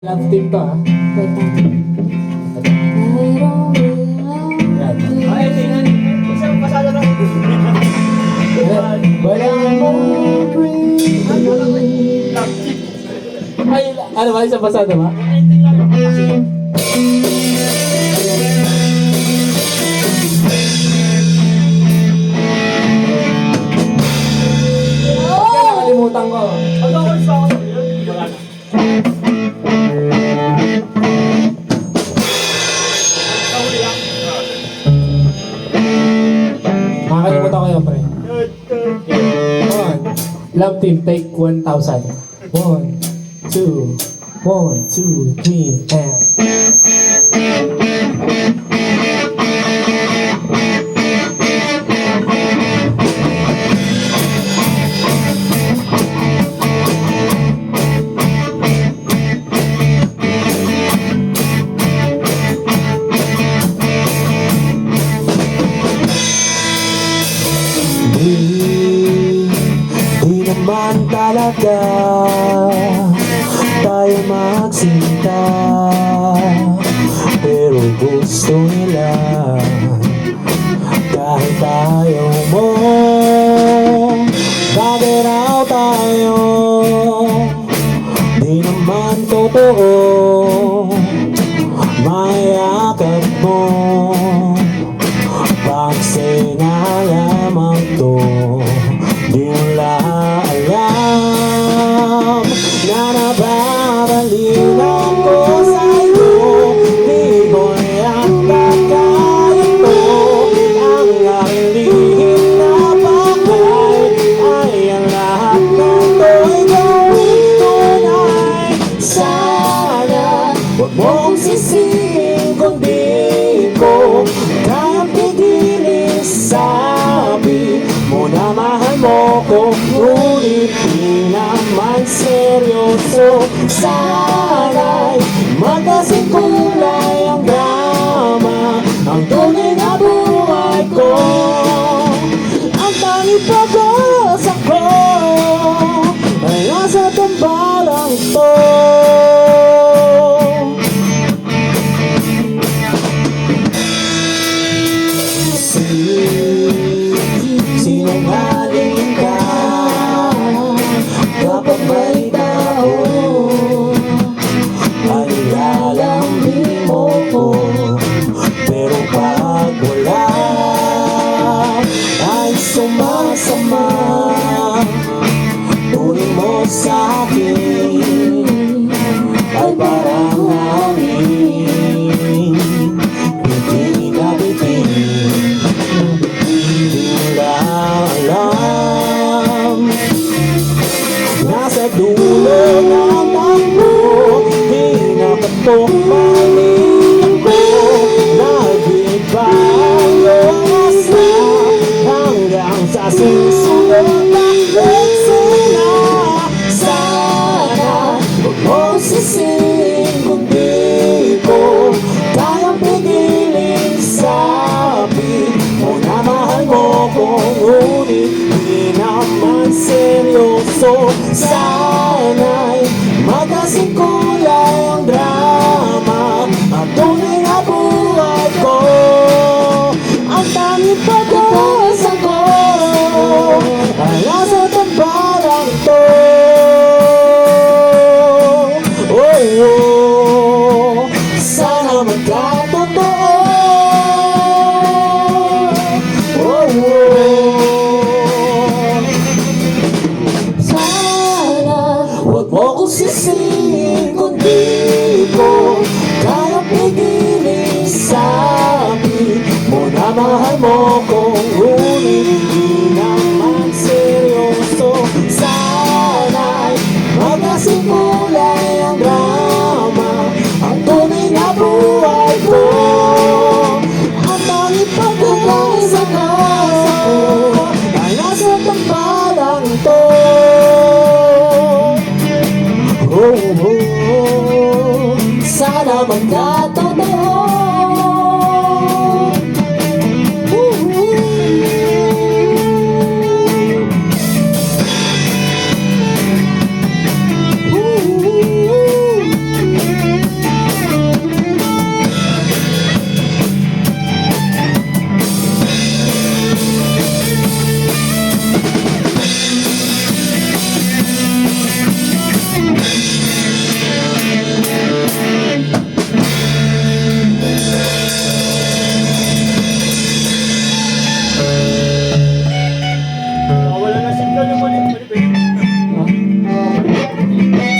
Love team to ha. Wait lang. Yan. Ay, tingnan. Isang pasado lang. Walang ay, ano ba? Isang pasado ba? Ending lang. Kasi Nakalimutan ko. ano ako isa ako yun? Wala na. Nahuli lang. Nakalimutan ko yun, pre. One. Love team, take 1,000. 1, 2, 1, 2, 3, and... Di naman talaga tayo magsinta, pero gusto nila kahit tayo mo. Bakit raw tayo di naman totoo? Mayakap mo pag sinalamang to, di nila alam na nababalinan ko sa'yo. Di ko yan kakaito. Ang aking lihim na bagay ay ang lahat ng to'y gawin tunay. Sana huwag mong sisihin kung di ko kayang pigilin. Sabi mo na mahal mo ko, ngunit di naman seryoso. Sana'y magkasing kulay ang drama, ang tunay na buhay ko. Ang tanging pag-asa ko ay nasa tambalang to. Sinungaling ka kapag may tao, ay lalambing mo ko. Pero pag wala, ay sumasama. Turing mo sa'kin ay parang hangin. Biti na biti, alam nasa dulo ng takbo, di nakatok maliit ko. Nag-iba ang asa hanggang sa susunod ng eksena. Sana huwag mong sisihin kung di ko kayang pigilin. Sabi mo na mahal mo ko, ngunit di naman seryoso. Sana'y magkasing kulay ang drama, ang tunay na buhay ko. Ang tanging pag-asa ko ay nasa tambalang to. Oh, oh, sana magkatotoo. Oh, sana huwag mo kong sisihin kung di ko kaya pigilin. Sabi mo na mahal mo ko, ngunit di naman seryoso. Sana'y magkasing kulay ang drama, ang tunay na buhay ko. Ang tanging pag-asa ko ay nasa tambalang to. Oh, oh, oh, sana magkatotoo. pwede.